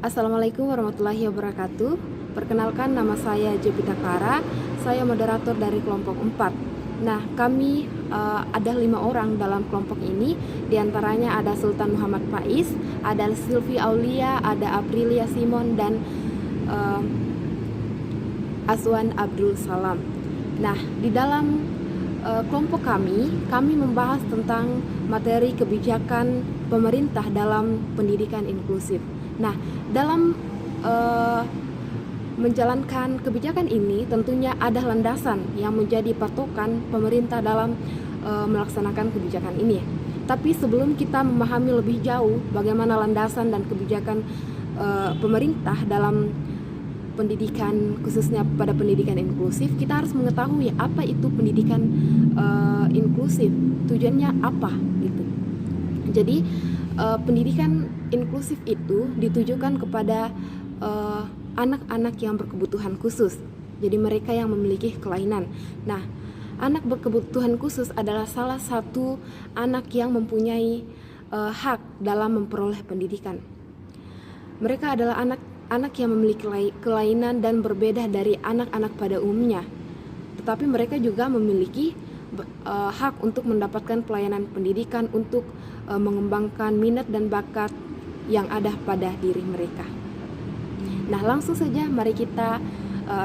Assalamualaikum warahmatullahi wabarakatuh. Perkenalkan, nama saya Jepita Kara. Saya moderator dari kelompok 4. Nah, kami ada 5 orang dalam kelompok ini. Di antaranya ada Sultan Muhammad Faiz, ada Sylvie Aulia, ada Aprilia Simon, dan Aswan Abdul Salam. Nah, di dalam kelompok kami membahas tentang materi kebijakan pemerintah dalam pendidikan inklusif. Nah, dalam menjalankan kebijakan ini tentunya ada landasan yang menjadi patokan pemerintah dalam melaksanakan kebijakan ini. Tapi sebelum kita memahami lebih jauh bagaimana landasan dan kebijakan pemerintah dalam pendidikan, khususnya pada pendidikan inklusif, kita harus mengetahui apa itu pendidikan inklusif, tujuannya apa gitu. Jadi pendidikan inklusif itu ditujukan kepada anak-anak yang berkebutuhan khusus. Jadi mereka yang memiliki kelainan. Nah, anak berkebutuhan khusus adalah salah satu anak yang mempunyai hak dalam memperoleh pendidikan. Mereka adalah anak yang memiliki kelainan dan berbeda dari anak-anak pada umumnya. Tetapi mereka juga memiliki hak untuk mendapatkan pelayanan pendidikan untuk mengembangkan minat dan bakat yang ada pada diri mereka. Nah, langsung saja mari kita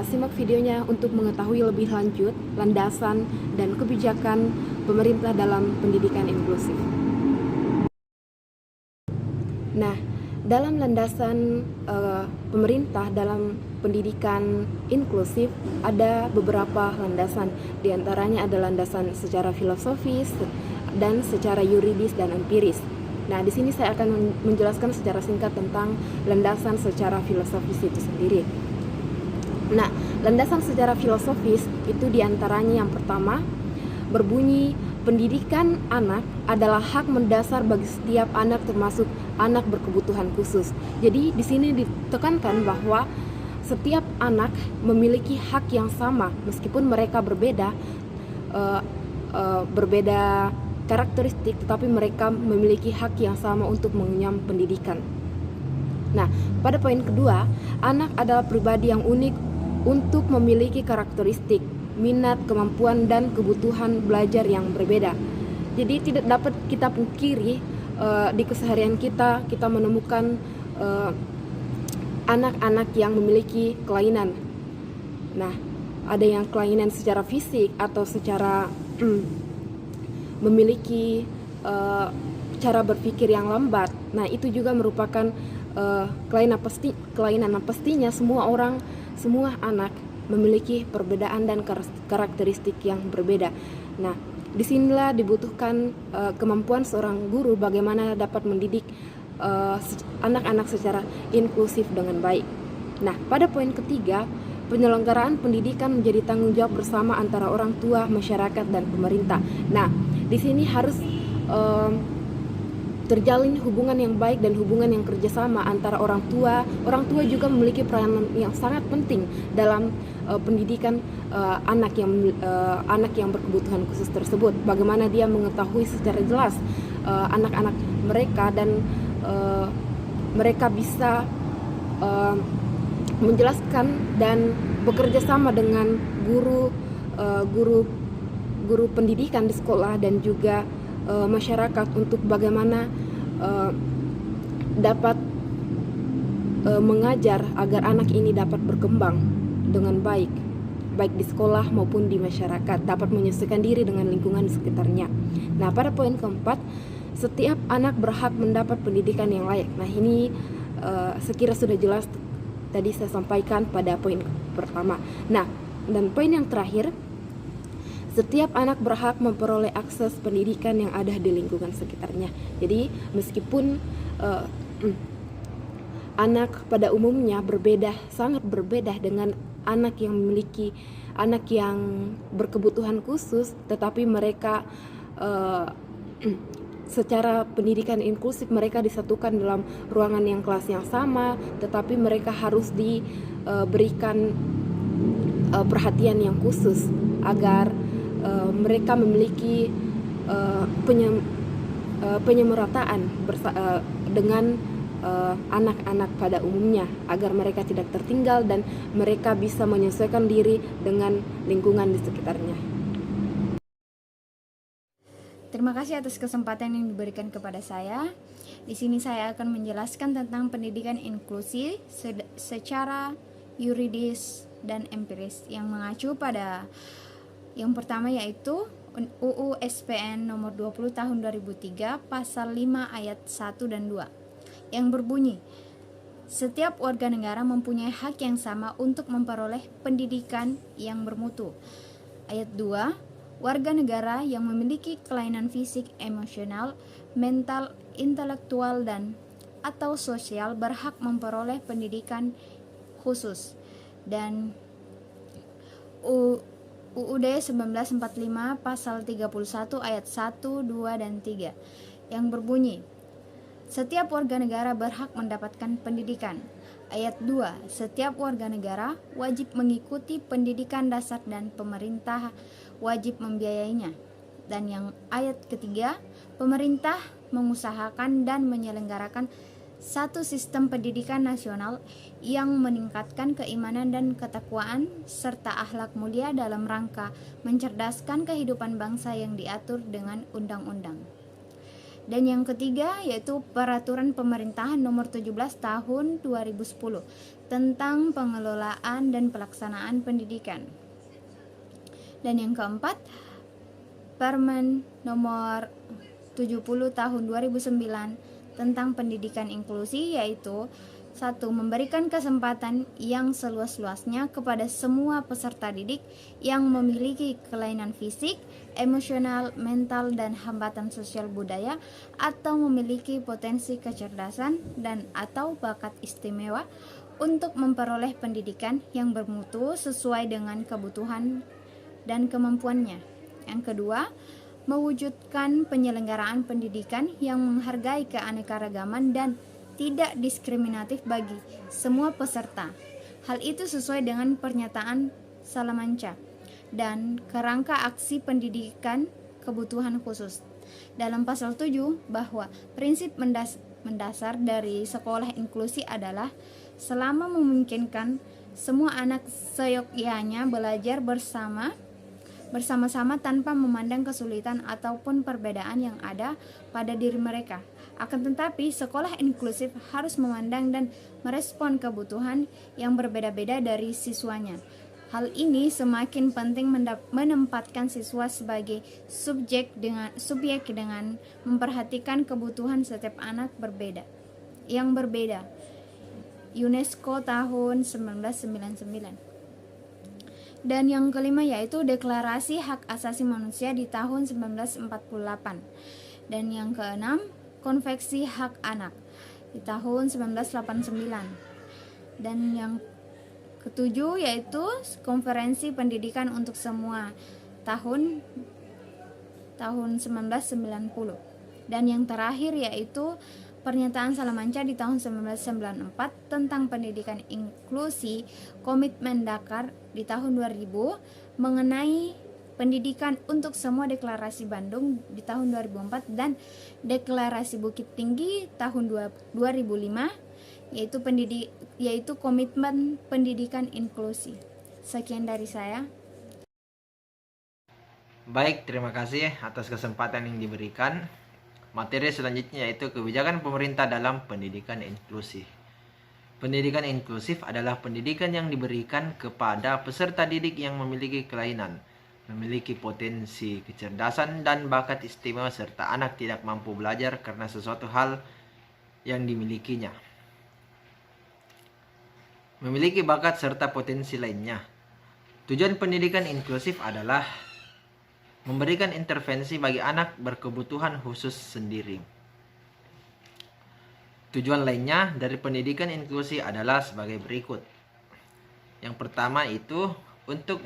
simak videonya untuk mengetahui lebih lanjut landasan dan kebijakan pemerintah dalam pendidikan inklusif. Nah, dalam landasan pemerintah dalam pendidikan inklusif ada beberapa landasan. Di antaranya ada landasan secara filosofis dan secara yuridis dan empiris. Nah, di sini saya akan menjelaskan secara singkat tentang landasan secara filosofis itu sendiri. Nah, landasan secara filosofis itu di antaranya yang pertama berbunyi, pendidikan anak adalah hak mendasar bagi setiap anak termasuk anak berkebutuhan khusus. Jadi di sini ditekankan bahwa setiap anak memiliki hak yang sama meskipun mereka berbeda karakteristik, tetapi mereka memiliki hak yang sama untuk mengenyam pendidikan. Nah, pada poin kedua, anak adalah pribadi yang unik untuk memiliki karakteristik, minat, kemampuan, dan kebutuhan belajar yang berbeda. Jadi tidak dapat kita pungkiri di keseharian kita menemukan anak-anak yang memiliki kelainan. Nah, ada yang kelainan secara fisik atau secara memiliki cara berpikir yang lambat. Nah, itu juga merupakan kelainan. Pastinya semua anak memiliki perbedaan dan karakteristik yang berbeda. Nah, disinilah dibutuhkan kemampuan seorang guru bagaimana dapat mendidik anak-anak secara inklusif dengan baik. Nah, pada poin ketiga, penyelenggaraan pendidikan menjadi tanggung jawab bersama antara orang tua, masyarakat, dan pemerintah. Nah, di sini harus terjalin hubungan yang baik dan hubungan yang kerjasama antara orang tua. Orang tua juga memiliki peranan yang sangat penting dalam pendidikan anak yang berkebutuhan khusus tersebut. Bagaimana dia mengetahui secara jelas anak-anak mereka dan mereka bisa menjelaskan dan bekerja sama dengan guru pendidikan di sekolah dan juga masyarakat untuk bagaimana dapat mengajar agar anak ini dapat berkembang dengan baik di sekolah maupun di masyarakat, dapat menyesuaikan diri dengan lingkungan sekitarnya. Nah, pada poin keempat, setiap anak berhak mendapat pendidikan yang layak. Nah, ini sekira sudah jelas tadi saya sampaikan pada poin pertama. Nah, dan poin yang terakhir, setiap anak berhak memperoleh akses pendidikan yang ada di lingkungan sekitarnya. Jadi meskipun anak pada umumnya sangat berbeda dengan anak yang berkebutuhan khusus, tetapi mereka secara pendidikan inklusif mereka disatukan dalam ruangan yang kelas yang sama, tetapi mereka harus diberikan perhatian yang khusus agar mereka memiliki penyemerataan dengan anak-anak pada umumnya, agar mereka tidak tertinggal dan mereka bisa menyesuaikan diri dengan lingkungan di sekitarnya. Terima kasih atas kesempatan yang diberikan kepada saya. Di sini saya akan menjelaskan tentang pendidikan inklusi secara yuridis dan empiris yang mengacu pada yang pertama yaitu UU SPN nomor 20 tahun 2003 pasal 5 ayat 1 dan 2 yang berbunyi, setiap warga negara mempunyai hak yang sama untuk memperoleh pendidikan yang bermutu. Ayat 2, warga negara yang memiliki kelainan fisik, emosional, mental, intelektual, dan atau sosial berhak memperoleh pendidikan khusus. Dan UUD 1945 pasal 31 ayat 1, 2, dan 3 yang berbunyi, setiap warga negara berhak mendapatkan pendidikan. Ayat 2, setiap warga negara wajib mengikuti pendidikan dasar dan pemerintah wajib membiayainya. Dan yang ayat ketiga, pemerintah mengusahakan dan menyelenggarakan satu sistem pendidikan nasional yang meningkatkan keimanan dan ketakwaan serta akhlak mulia dalam rangka mencerdaskan kehidupan bangsa yang diatur dengan undang-undang. Dan yang ketiga yaitu Peraturan Pemerintahan Nomor 17 Tahun 2010 tentang pengelolaan dan pelaksanaan pendidikan. Dan yang keempat, Permen Nomor 70 Tahun 2009 tentang pendidikan inklusi, yaitu 1. Memberikan kesempatan yang seluas-luasnya kepada semua peserta didik yang memiliki kelainan fisik, emosional, mental, dan hambatan sosial budaya atau memiliki potensi kecerdasan dan atau bakat istimewa untuk memperoleh pendidikan yang bermutu sesuai dengan kebutuhan dan kemampuannya. Yang kedua, mewujudkan penyelenggaraan pendidikan yang menghargai keanekaragaman dan tidak diskriminatif bagi semua peserta. Hal itu sesuai dengan pernyataan Salamanca dan kerangka aksi pendidikan kebutuhan khusus. Dalam pasal 7 bahwa prinsip mendasar dari sekolah inklusi adalah selama memungkinkan semua anak seyogyanya belajar bersama-sama tanpa memandang kesulitan ataupun perbedaan yang ada pada diri mereka. Akan tetapi, sekolah inklusif harus memandang dan merespon kebutuhan yang berbeda-beda dari siswanya. Hal ini semakin penting menempatkan siswa sebagai subjek dengan memperhatikan kebutuhan setiap anak yang berbeda. UNESCO tahun 1999. Dan yang kelima yaitu Deklarasi Hak Asasi Manusia di tahun 1948. Dan yang keenam, Konvensi Hak Anak di tahun 1989. Dan yang ketujuh yaitu Konferensi Pendidikan untuk Semua tahun 1990. Dan yang terakhir yaitu Pernyataan Salamanca di tahun 1994 tentang pendidikan inklusi, Komitmen Dakar di tahun 2000 mengenai pendidikan untuk semua, Deklarasi Bandung di tahun 2004 dan Deklarasi Bukit Tinggi tahun 2005 yaitu Komitmen Pendidikan Inklusi. Sekian dari saya. Baik, terima kasih atas kesempatan yang diberikan. Materi selanjutnya yaitu kebijakan pemerintah dalam pendidikan inklusif. Pendidikan inklusif adalah pendidikan yang diberikan kepada peserta didik yang memiliki kelainan, memiliki potensi kecerdasan dan bakat istimewa serta anak tidak mampu belajar karena sesuatu hal yang dimilikinya. Memiliki bakat serta potensi lainnya. Tujuan pendidikan inklusif adalah memberikan intervensi bagi anak berkebutuhan khusus sendiri. Tujuan lainnya dari pendidikan inklusi adalah sebagai berikut. Yang pertama itu untuk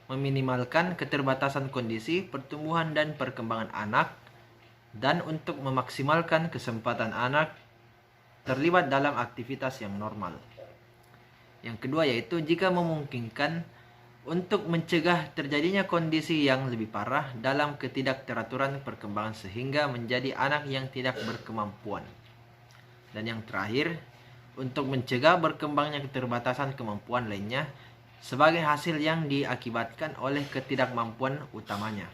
meminimalkan keterbatasan kondisi pertumbuhan dan perkembangan anak dan untuk memaksimalkan kesempatan anak terlibat dalam aktivitas yang normal. Yang kedua yaitu jika memungkinkan untuk mencegah terjadinya kondisi yang lebih parah dalam ketidakteraturan perkembangan sehingga menjadi anak yang tidak berkemampuan. Dan yang terakhir, untuk mencegah berkembangnya keterbatasan kemampuan lainnya sebagai hasil yang diakibatkan oleh ketidakmampuan utamanya.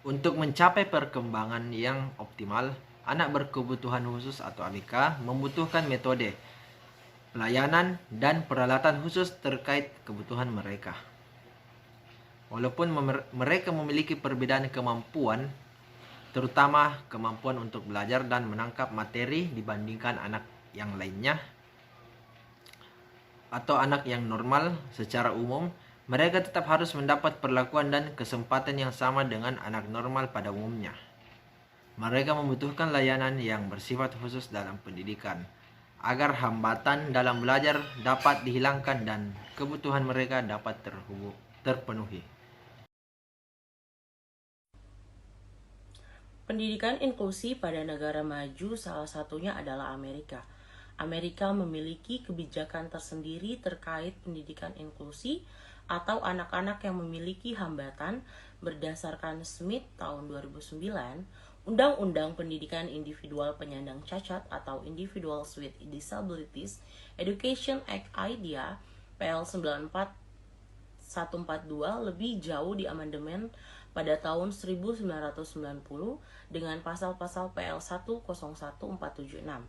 Untuk mencapai perkembangan yang optimal, anak berkebutuhan khusus atau ABK membutuhkan metode, pelayanan, dan peralatan khusus terkait kebutuhan mereka. Walaupun mereka memiliki perbedaan kemampuan, terutama kemampuan untuk belajar dan menangkap materi dibandingkan anak yang lainnya atau anak yang normal secara umum, mereka tetap harus mendapat perlakuan dan kesempatan yang sama dengan anak normal pada umumnya. Mereka membutuhkan layanan yang bersifat khusus dalam pendidikan, agar hambatan dalam belajar dapat dihilangkan dan kebutuhan mereka dapat terpenuhi. Pendidikan inklusi pada negara maju salah satunya adalah Amerika. Amerika memiliki kebijakan tersendiri terkait pendidikan inklusi atau anak-anak yang memiliki hambatan berdasarkan Smith tahun 2009, Undang-Undang Pendidikan Individual Penyandang Cacat atau Individuals with Disabilities Education Act IDEA PL 94142 lebih jauh diamandemen pada tahun 1990 dengan pasal-pasal PL 101476,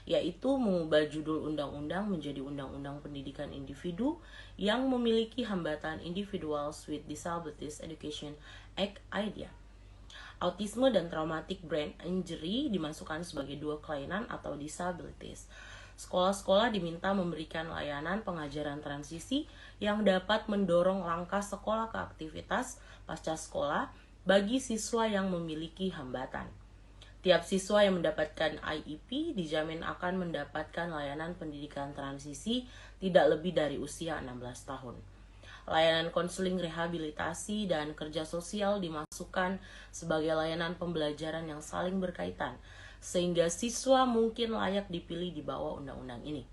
yaitu mengubah judul undang-undang menjadi Undang-Undang Pendidikan Individu yang memiliki hambatan Individuals with Disabilities Education Act IDEA. Autisme dan traumatic brain injury dimasukkan sebagai dua kelainan atau disabilities. Sekolah-sekolah diminta memberikan layanan pengajaran transisi yang dapat mendorong langkah sekolah ke aktivitas pasca sekolah bagi siswa yang memiliki hambatan. Tiap siswa yang mendapatkan IEP dijamin akan mendapatkan layanan pendidikan transisi tidak lebih dari usia 16 tahun. Layanan konseling rehabilitasi dan kerja sosial dimasukkan sebagai layanan pembelajaran yang saling berkaitan, sehingga siswa mungkin layak dipilih di bawah undang-undang ini.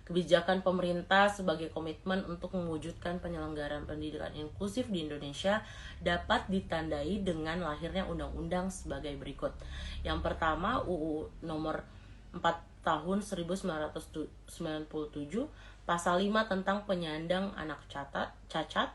Kebijakan pemerintah sebagai komitmen untuk mewujudkan penyelenggaraan pendidikan inklusif di Indonesia dapat ditandai dengan lahirnya undang-undang sebagai berikut. Yang pertama, UU nomor 4 tahun 1997, pasal 5 tentang penyandang anak cacat,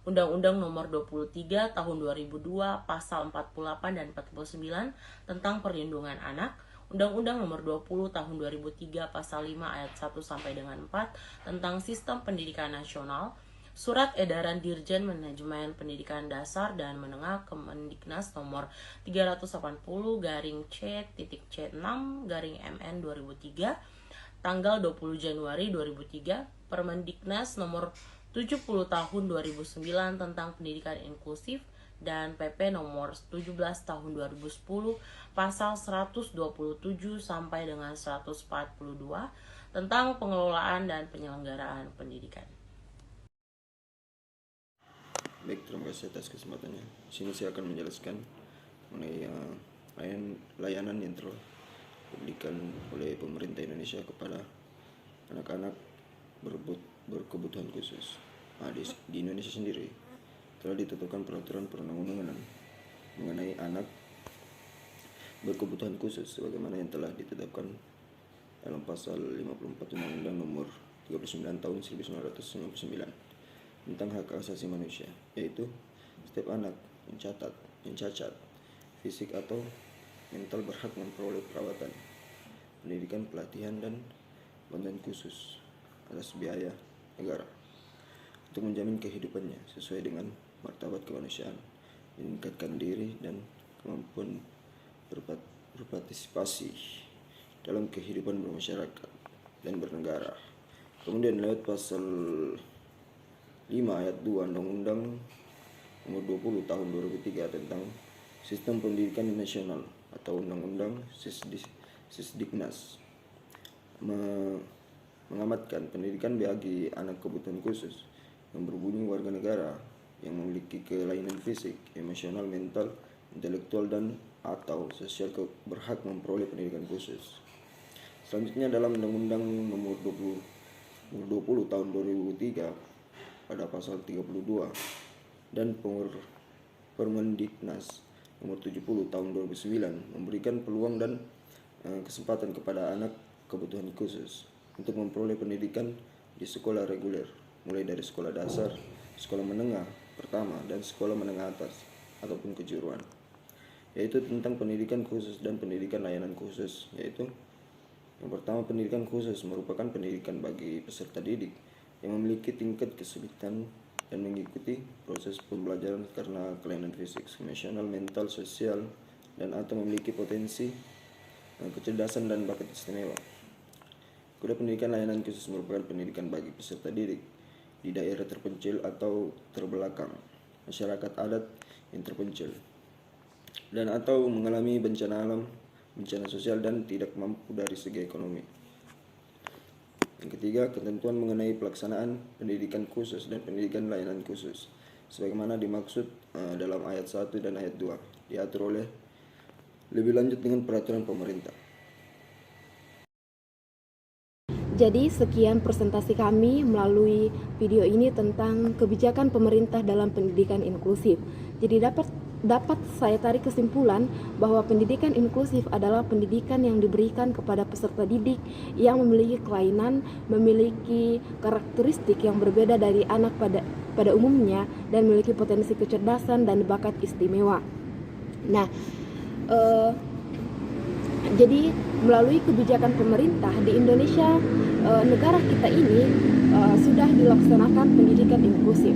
Undang-Undang nomor 23 tahun 2002, pasal 48 dan 49 tentang perlindungan anak, Undang-Undang nomor 20 tahun 2003 pasal 5 ayat 1 sampai dengan 4 tentang Sistem Pendidikan Nasional, Surat Edaran Dirjen Manajemen Pendidikan Dasar dan Menengah Kemendiknas nomor 380-C.C6-MN 2003 tanggal 20 Januari 2003, Permendiknas nomor 70 tahun 2009 tentang pendidikan inklusif, dan PP nomor 17 tahun 2010 pasal 127 sampai dengan 142 tentang pengelolaan dan penyelenggaraan pendidikan. Baik, terima kasih atas kesempatannya. Di sini saya akan menjelaskan mengenai layanan yang telah diberikan oleh pemerintah Indonesia kepada anak-anak berkebutuhan khusus. Di Indonesia sendiri telah ditetapkan peraturan perundang-undangan mengenai anak berkebutuhan khusus sebagaimana yang telah ditetapkan dalam pasal 54 Undang-Undang nomor 39 tahun 1999 tentang hak asasi manusia, yaitu setiap anak yang cacat fisik atau mental berhak memperoleh perawatan, pendidikan, pelatihan, dan bantuan khusus atas biaya negara untuk menjamin kehidupannya sesuai dengan martabat kemanusiaan, meningkatkan diri dan kemampuan berpartisipasi dalam kehidupan bermasyarakat dan bernegara. Kemudian lewat pasal 5 ayat 2 Undang-Undang nomor 20 tahun 2003 tentang Sistem Pendidikan Nasional atau Undang-Undang Sisdiknas mengamatkan pendidikan bagi anak kebutuhan khusus yang berbunyi warga negara yang memiliki kelainan fisik, emosional, mental, intelektual, dan atau sosial berhak memperoleh pendidikan khusus. Selanjutnya dalam Undang-Undang nomor 20 tahun 2003 pada pasal 32 dan Permendiknas nomor 70 tahun 2009 memberikan peluang dan kesempatan kepada anak kebutuhan khusus untuk memperoleh pendidikan di sekolah reguler, mulai dari sekolah dasar, sekolah menengah pertama, dan sekolah menengah atas ataupun kejuruan, yaitu tentang pendidikan khusus dan pendidikan layanan khusus. Yaitu yang pertama, pendidikan khusus merupakan pendidikan bagi peserta didik yang memiliki tingkat kesulitan dan mengikuti proses pembelajaran karena kelainan fisik, emosional, mental, sosial, dan atau memiliki potensi kecerdasan dan bakat istimewa. Kedua, pendidikan layanan khusus merupakan pendidikan bagi peserta didik di daerah terpencil atau terbelakang, masyarakat adat yang terpencil, dan atau mengalami bencana alam, bencana sosial, dan tidak mampu dari segi ekonomi. Yang ketiga, ketentuan mengenai pelaksanaan pendidikan khusus dan pendidikan layanan khusus sebagaimana dimaksud dalam ayat 1 dan ayat 2 diatur oleh lebih lanjut dengan peraturan pemerintah. Jadi sekian presentasi kami melalui video ini tentang kebijakan pemerintah dalam pendidikan inklusif. Jadi dapat saya tarik kesimpulan bahwa pendidikan inklusif adalah pendidikan yang diberikan kepada peserta didik yang memiliki kelainan, memiliki karakteristik yang berbeda dari anak pada umumnya, dan memiliki potensi kecerdasan dan bakat istimewa. Nah, jadi melalui kebijakan pemerintah di Indonesia, negara kita ini sudah dilaksanakan pendidikan inklusif.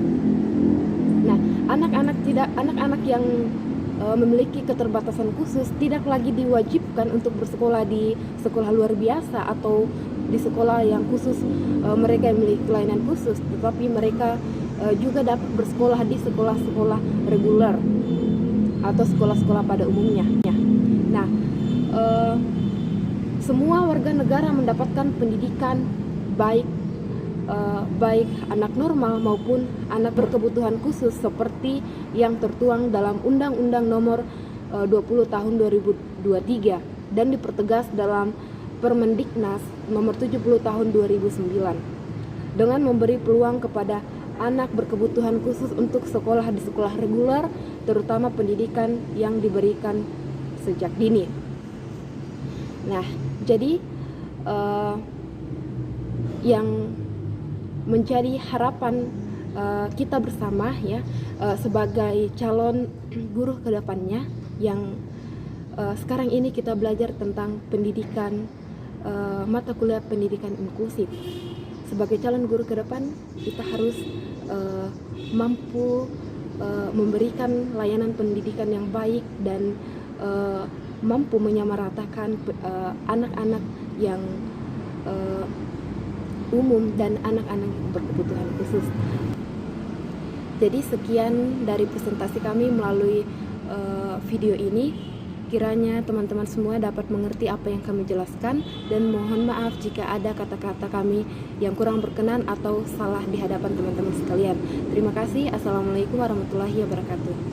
Nah, anak-anak yang memiliki keterbatasan khusus tidak lagi diwajibkan untuk bersekolah di sekolah luar biasa atau di sekolah yang khusus mereka yang memiliki kelainan khusus, tetapi mereka juga dapat bersekolah di sekolah-sekolah reguler atau sekolah-sekolah pada umumnya. Nah, semua warga negara mendapatkan pendidikan baik anak normal maupun anak berkebutuhan khusus seperti yang tertuang dalam Undang-Undang Nomor 20 Tahun 2023 dan dipertegas dalam Permendiknas Nomor 70 Tahun 2009 dengan memberi peluang kepada anak berkebutuhan khusus untuk sekolah di sekolah reguler, terutama pendidikan yang diberikan sejak dini. Nah, jadi yang menjadi harapan kita bersama ya sebagai calon guru ke depannya yang sekarang ini kita belajar tentang pendidikan mata kuliah pendidikan inklusif. Sebagai calon guru ke depan kita harus mampu memberikan layanan pendidikan yang baik dan mampu menyamaratakan anak-anak yang umum dan anak-anak yang berkebutuhan khusus. Jadi sekian dari presentasi kami melalui video ini. Kiranya teman-teman semua dapat mengerti apa yang kami jelaskan, dan mohon maaf jika ada kata-kata kami yang kurang berkenan atau salah di hadapan teman-teman sekalian. Terima kasih. Assalamualaikum warahmatullahi wabarakatuh.